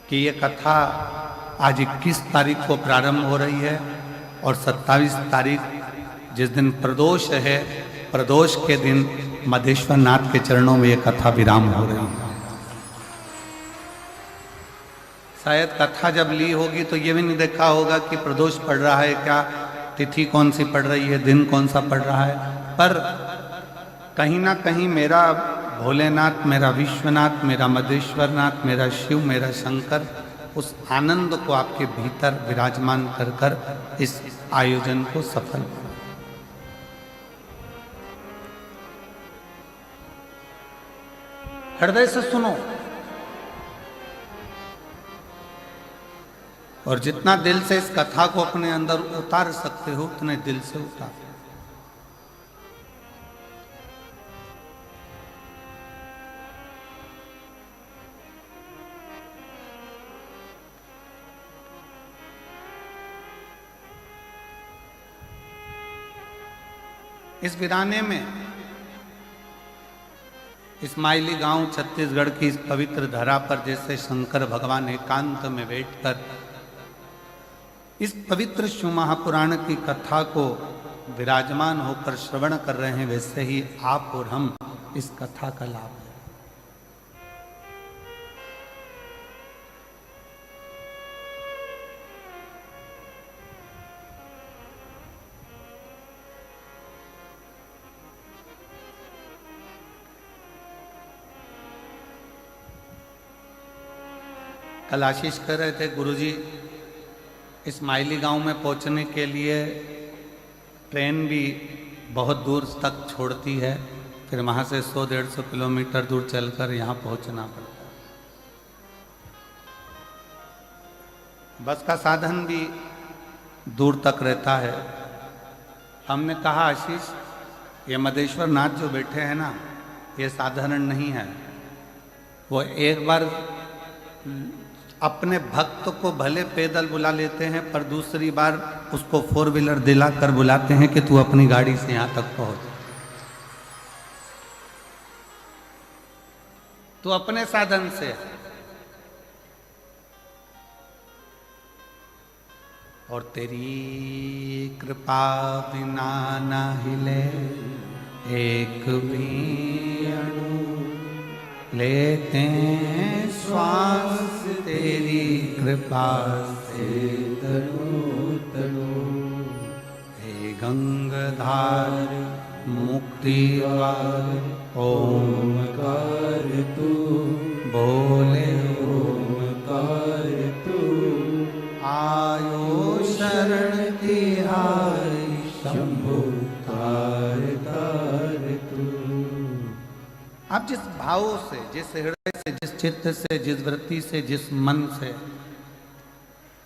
कि ये कथा आज 21 तारीख को प्रारंभ हो रही है और 27 तारीख जिस दिन प्रदोष है, प्रदोष के दिन मधेश्वर नाथ के चरणों में ये कथा विराम हो रही है। शायद कथा जब ली होगी तो ये भी नहीं देखा होगा कि प्रदोष पड़ रहा है क्या, तिथि कौन सी पड़ रही है, दिन कौन सा पड़ रहा है, पर कहीं ना कहीं मेरा भोलेनाथ, मेरा विश्वनाथ, मेरा मधेश्वर नाथ, मेरा शिव, मेरा शंकर उस आनंद को आपके भीतर विराजमान कर कर इस आयोजन को सफल। हृदय से सुनो और जितना दिल से इस कथा को अपने अंदर उतार सकते हो उतने दिल से उतार। इस वीराने में इस्माइली गांव छत्तीसगढ़ की इस पवित्र धरा पर जैसे शंकर भगवान एकांत में बैठकर इस पवित्र शिव महापुराण की कथा को विराजमान होकर श्रवण कर रहे हैं, वैसे ही आप और हम इस कथा का लाभ है। कल आशीष कर रहे थे गुरुजी, इस्माइली गांव में पहुंचने के लिए ट्रेन भी बहुत दूर तक छोड़ती है, फिर वहां से 100-150 किलोमीटर दूर चलकर यहाँ पहुंचना पड़ता है। बस का साधन भी दूर तक रहता है। हमने कहा आशीष, ये मधेश्वर नाथ जो बैठे हैं ना, ये साधारण नहीं है। वो एक बार अपने भक्त को भले पैदल बुला लेते हैं, पर दूसरी बार उसको 4 व्हीलर दिला कर बुलाते हैं कि तू अपनी गाड़ी से यहां तक पहुंच। तू अपने साधन से, और तेरी कृपा बिना ना हिले एक भी अणु, लेते हैं श्वास तेरी कृपा से तनु तनु। हे गंगाधार मुक्तिवार ओमकार तू, बोले ओमकार तू, आयो शरण तिहारी शंभु तार तार तू। आप जिस भाव से, जिस हृदय से, जिस चित्त से, जिस वृत्ति से, जिस मन से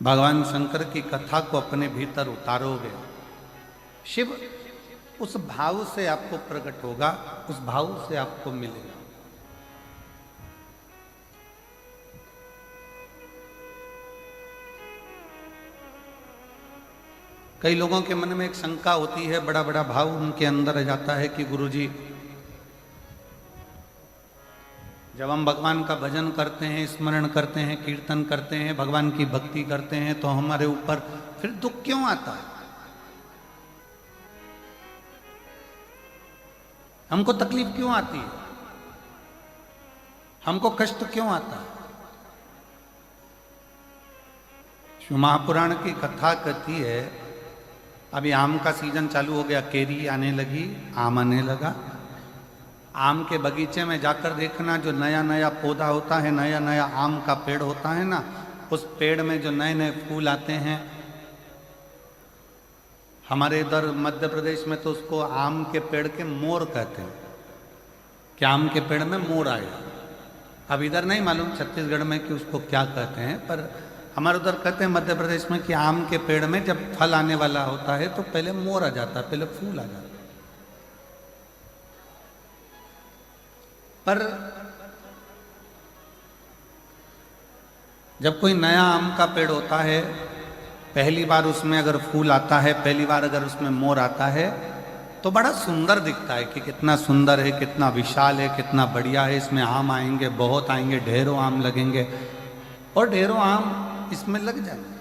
भगवान शंकर की कथा को अपने भीतर उतारोगे, शिव उस भाव से आपको प्रकट होगा, उस भाव से आपको मिलेगा। कई लोगों के मन में एक शंका होती है, बड़ा बड़ा भाव उनके अंदर आ जाता है कि गुरुजी, जब हम भगवान का भजन करते हैं, स्मरण करते हैं, कीर्तन करते हैं, भगवान की भक्ति करते हैं, तो हमारे ऊपर फिर दुख क्यों आता है? हमको तकलीफ क्यों आती है? हमको कष्ट क्यों आता है? शिव महापुराण की कथा कहती है, अभी आम का सीजन चालू हो गया, केरी आने लगी, आम आने लगा। आम के बगीचे में जाकर देखना, जो नया नया पौधा होता है, नया नया आम का पेड़ होता है ना, उस पेड़ में जो नए नए फूल आते हैं, हमारे इधर मध्य प्रदेश में तो उसको आम के पेड़ के मोर कहते हैं, कि आम के पेड़ में मोर आया। अब इधर नहीं मालूम छत्तीसगढ़ में कि उसको क्या कहते हैं, पर हमारे उधर कहते हैं मध्य प्रदेश में कि आम के पेड़ में जब फल आने वाला होता है तो पहले मोर आ जाता है, पहले फूल आ जाता है। पर जब कोई नया आम का पेड़ होता है, पहली बार उसमें अगर फूल आता है, पहली बार अगर उसमें मोर आता है, तो बड़ा सुंदर दिखता है कि कितना सुंदर है, कितना विशाल है, कितना बढ़िया है, इसमें आम आएंगे, बहुत आएंगे, ढेरों आम लगेंगे। और ढेरों आम इसमें लग जाएंगे।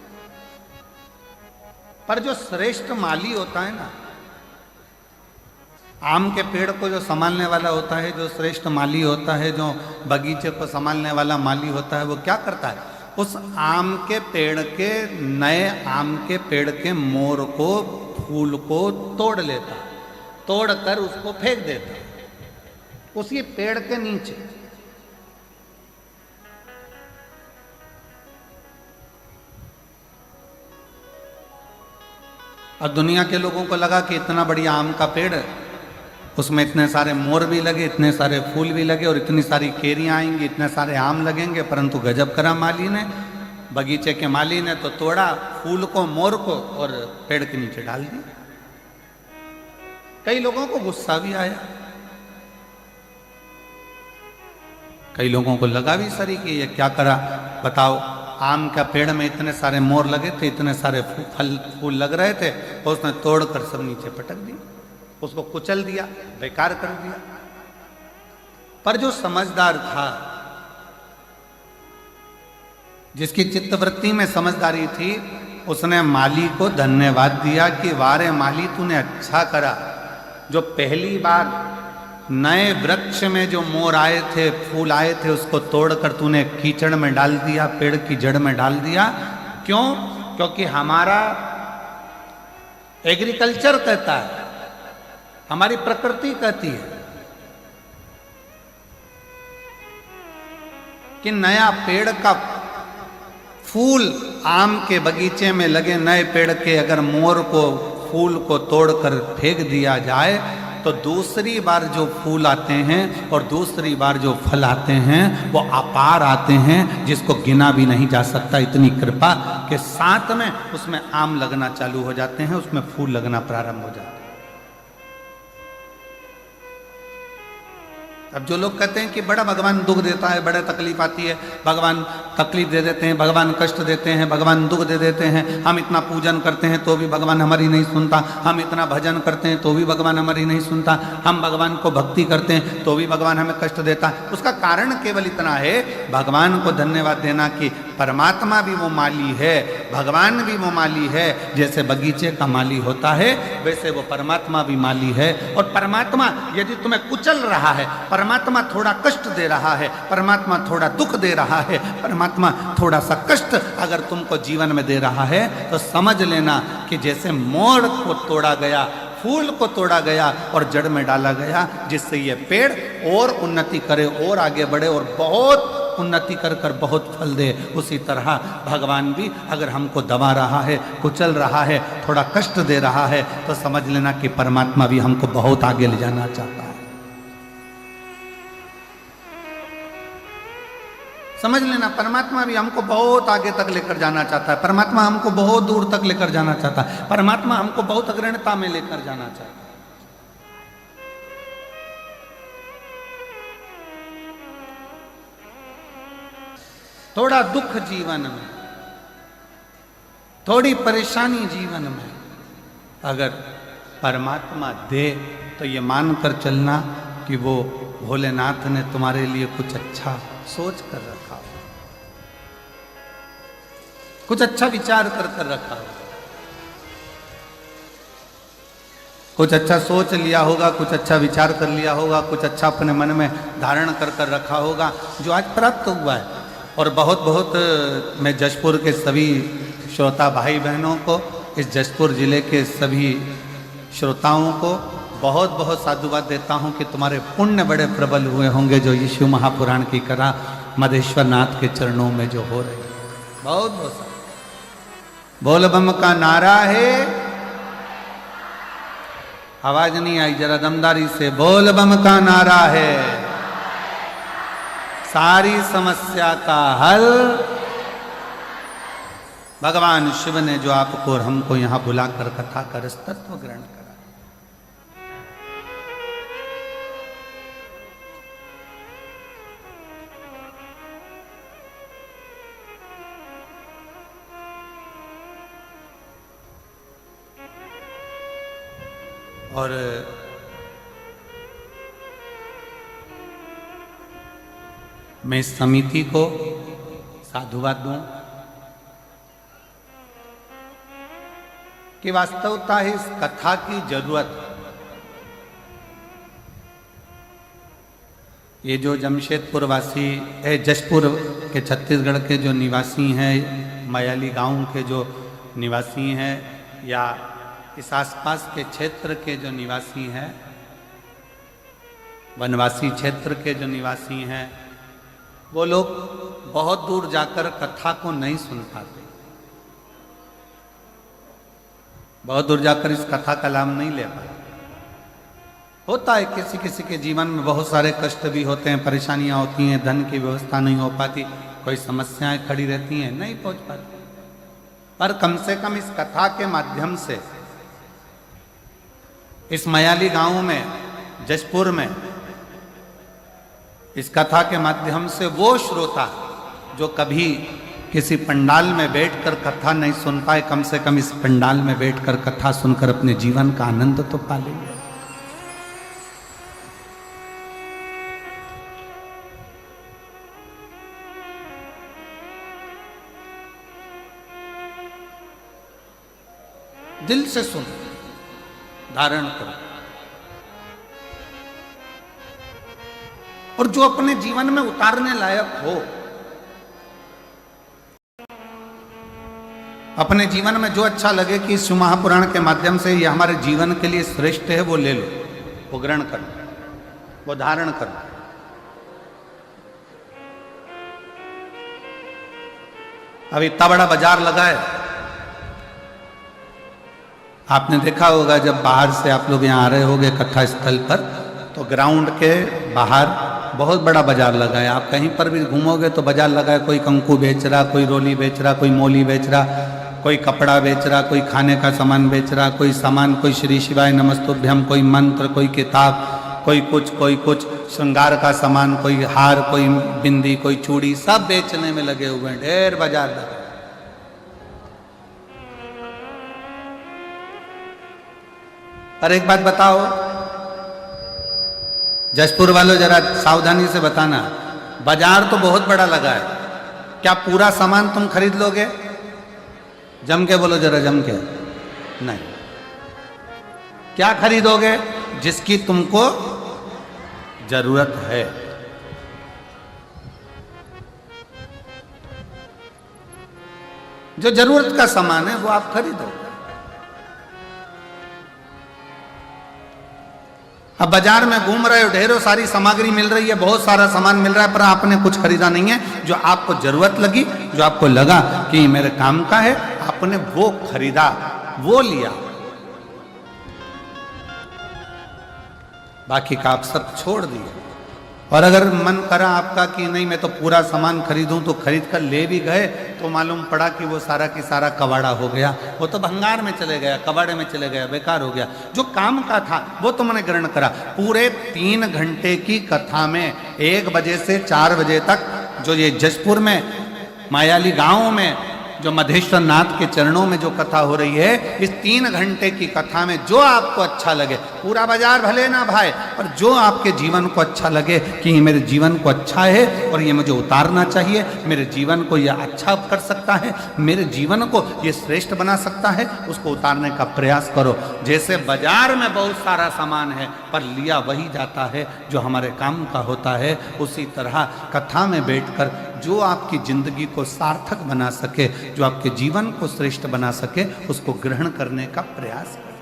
पर जो श्रेष्ठ माली होता है ना, आम के पेड़ को जो संभालने वाला होता है, जो श्रेष्ठ माली होता है, जो बगीचे को संभालने वाला माली होता है, वो क्या करता है? उस आम के पेड़ के, नए आम के पेड़ के मोर को, फूल को तोड़ लेता, तोड़कर उसको फेंक देता उसी पेड़ के नीचे। और दुनिया के लोगों को लगा कि इतना बढ़िया आम का पेड़ है, उसमें इतने सारे मोर भी लगे, इतने सारे फूल भी लगे और इतनी सारी केरियां आएंगी, इतने सारे आम लगेंगे। परंतु गजब करा माली ने, बगीचे के माली ने तो तोड़ा फूल को, मोर को और पेड़ के नीचे डाल दिया। कई लोगों को गुस्सा भी आया, कई लोगों को लगा भी सरी कि ये क्या करा, बताओ आम का पेड़ में इतने सारे मोर लगे थे, इतने सारे फल फूल लग रहे थे, और उसने तोड़कर सब नीचे पटक दिया, उसको कुचल दिया, बेकार कर दिया। पर जो समझदार था, जिसकी चित्तवृत्ति में समझदारी थी, उसने माली को धन्यवाद दिया कि वारे माली तूने अच्छा करा, जो पहली बार नए वृक्ष में जो मोर आए थे, फूल आए थे, उसको तोड़कर तूने कीचड़ में डाल दिया, पेड़ की जड़ में डाल दिया। क्यों? क्योंकि हमारा एग्रीकल्चर कहता है, हमारी प्रकृति कहती है कि नया पेड़ का फूल, आम के बगीचे में लगे नए पेड़ के अगर मोर को, फूल को तोड़कर फेंक दिया जाए तो दूसरी बार जो फूल आते हैं और दूसरी बार जो फल आते हैं वो अपार आते हैं, जिसको गिना भी नहीं जा सकता। इतनी कृपा के साथ में उसमें आम लगना चालू हो जाते हैं, उसमें फूल लगना प्रारंभ हो जाते हैं। अब जो लोग कहते हैं कि बड़ा भगवान दुख देता है, बड़ा तकलीफ आती है, भगवान तकलीफ दे देते हैं, भगवान कष्ट देते हैं, भगवान दुख दे देते हैं, हम इतना पूजन करते हैं तो भी भगवान हमारी नहीं सुनता, हम इतना भजन करते हैं तो भी भगवान हमारी नहीं सुनता, हम भगवान को भक्ति करते हैं तो भी भगवान हमें कष्ट देता है। उसका कारण केवल इतना है, भगवान को धन्यवाद देना कि परमात्मा भी वो माली है, भगवान भी वो माली है। जैसे बगीचे का माली होता है वैसे वो परमात्मा भी माली है। और परमात्मा यदि तुम्हें कुचल रहा है, परमात्मा थोड़ा कष्ट दे रहा है, परमात्मा थोड़ा दुख दे रहा है, परमात्मा थोड़ा सा कष्ट अगर तुमको जीवन में दे रहा है, तो समझ लेना कि जैसे मोर को तोड़ा गया, फूल को तोड़ा गया और जड़ में डाला गया, जिससे ये पेड़ और उन्नति करे, और आगे बढ़े और बहुत उन्नति कर कर बहुत फल दे, उसी तरह भगवान भी अगर हमको दबा रहा है, कुचल रहा है, थोड़ा कष्ट दे रहा है, तो समझ लेना कि परमात्मा भी हमको बहुत आगे ले जाना चाहता है। समझ लेना, परमात्मा भी हमको बहुत आगे तक लेकर जाना चाहता है, परमात्मा हमको बहुत दूर तक लेकर जाना चाहता है, परमात्मा हमको बहुत अग्रणता में लेकर जाना चाहता है। थोड़ा दुख जीवन में, थोड़ी परेशानी जीवन में अगर परमात्मा दे तो ये मानकर चलना कि वो भोलेनाथ ने तुम्हारे लिए कुछ अच्छा सोच कर रखा हो, कुछ अच्छा विचार कर कर रखा हो, कुछ अच्छा सोच लिया होगा, कुछ अच्छा विचार कर लिया होगा, कुछ अच्छा अपने मन में धारण कर कर रखा होगा, जो आज प्राप्त हुआ है। और बहुत बहुत मैं जशपुर के सभी श्रोता भाई बहनों को, इस जशपुर जिले के सभी श्रोताओं को बहुत बहुत साधुवाद देता हूँ कि तुम्हारे पुण्य बड़े प्रबल हुए होंगे, जो यीशु महापुराण की कथा मधेश्वर नाथ के चरणों में जो हो रही है। बहुत बहुत बोल बम का नारा है, आवाज नहीं आई, जरा दमदारी से बोल बम का नारा है, सारी समस्या का हल भगवान शिव ने जो आपको और हमको यहां बुलाकर कथा कर इस तत्व ग्रहण करा। और मैं इस समिति को, साधुवाद दूं कि वास्तवता है इस कथा की जरूरत। ये जो जमशेदपुर वासी है, जशपुर के छत्तीसगढ़ के जो निवासी हैं, मायाली गांव के जो निवासी हैं, या इस आसपास के क्षेत्र के जो निवासी हैं, वनवासी क्षेत्र के जो निवासी हैं, वो लोग बहुत दूर जाकर कथा को नहीं सुन पाते, बहुत दूर जाकर इस कथा का लाभ नहीं ले पाते। होता है किसी किसी के जीवन में बहुत सारे कष्ट भी होते हैं, परेशानियां होती हैं, धन की व्यवस्था नहीं हो पाती, कोई समस्याएं खड़ी रहती हैं, नहीं पहुंच पाती। पर कम से कम इस कथा के माध्यम से इस मयाली गांव में, जशपुर में, इस कथा के माध्यम से वो श्रोता जो कभी किसी पंडाल में बैठकर कथा नहीं सुन पाए, कम से कम इस पंडाल में बैठकर कथा सुनकर अपने जीवन का आनंद तो पा लेंगे। दिल से सुनो, धारण करो, और जो अपने जीवन में उतारने लायक हो, अपने जीवन में जो अच्छा लगे कि इस महापुराण के माध्यम से ये हमारे जीवन के लिए श्रेष्ठ है, वो ले लो, वो ग्रहण करो, वो धारण करो। अब इतना बड़ा बाजार लगा है, आपने देखा होगा जब बाहर से आप लोग यहाँ आ रहे होंगे कथा स्थल पर, तो ग्राउंड के बाहर बहुत बड़ा बाजार लगा है। आप कहीं पर भी घूमोगे तो बाजार लगा है, कोई कंकु बेच रहा, कोई रोली बेच रहा, कोई मोली बेच रहा, कोई कपड़ा बेच रहा, कोई खाने का सामान बेच रहा, कोई सामान, कोई श्री शिवाय नमस्तुभ्यम, कोई मंत्र, कोई किताब, कोई कुछ श्रृंगार का सामान, कोई हार, कोई बिंदी, कोई चूड़ी, सब बेचने में लगे हुए हैं, ढेर बाजार लगा। पर एक बात बताओ, जशपुर वालों जरा सावधानी से बताना, बाजार तो बहुत बड़ा लगा है, क्या पूरा सामान तुम खरीद लोगे? जम के बोलो जरा, जम के। नहीं, क्या खरीदोगे? जिसकी तुमको जरूरत है। जो जरूरत का सामान है वो आप खरीदोगे। अब बाजार में घूम रहे हो, ढेरों सारी सामग्री मिल रही है, बहुत सारा सामान मिल रहा है, पर आपने कुछ खरीदा नहीं है। जो आपको जरूरत लगी, जो आपको लगा कि मेरे काम का है, आपने वो खरीदा, वो लिया, बाकी का आप सब छोड़ दिए। और अगर मन करा आपका कि नहीं मैं तो पूरा सामान खरीदूं, तो खरीद कर ले भी गए तो मालूम पड़ा कि वो सारा की सारा कबाड़ा हो गया, वो तो भंगार में चले गया, कबाड़े में चले गया, बेकार हो गया। जो काम का था वो तो मैंने ग्रहण करा। पूरे 3 घंटे की कथा में 1 बजे से 4 बजे तक जो ये जशपुर में मायाली गांव में जो मधेश्वर नाथ के चरणों में जो कथा हो रही है, इस 3 घंटे की कथा में जो आपको अच्छा लगे, पूरा बाजार भले ना भाई, पर जो आपके जीवन को अच्छा लगे कि ये मेरे जीवन को अच्छा है और ये मुझे उतारना चाहिए, मेरे जीवन को ये अच्छा कर सकता है, मेरे जीवन को ये श्रेष्ठ बना सकता है, उसको उतारने का प्रयास करो। जैसे बाजार में बहुत सारा सामान है पर लिया वही जाता है जो हमारे काम का होता है, उसी तरह कथा में बैठकर जो आपकी जिंदगी को सार्थक बना सके, जो आपके जीवन को श्रेष्ठ बना सके, उसको ग्रहण करने का प्रयास करें।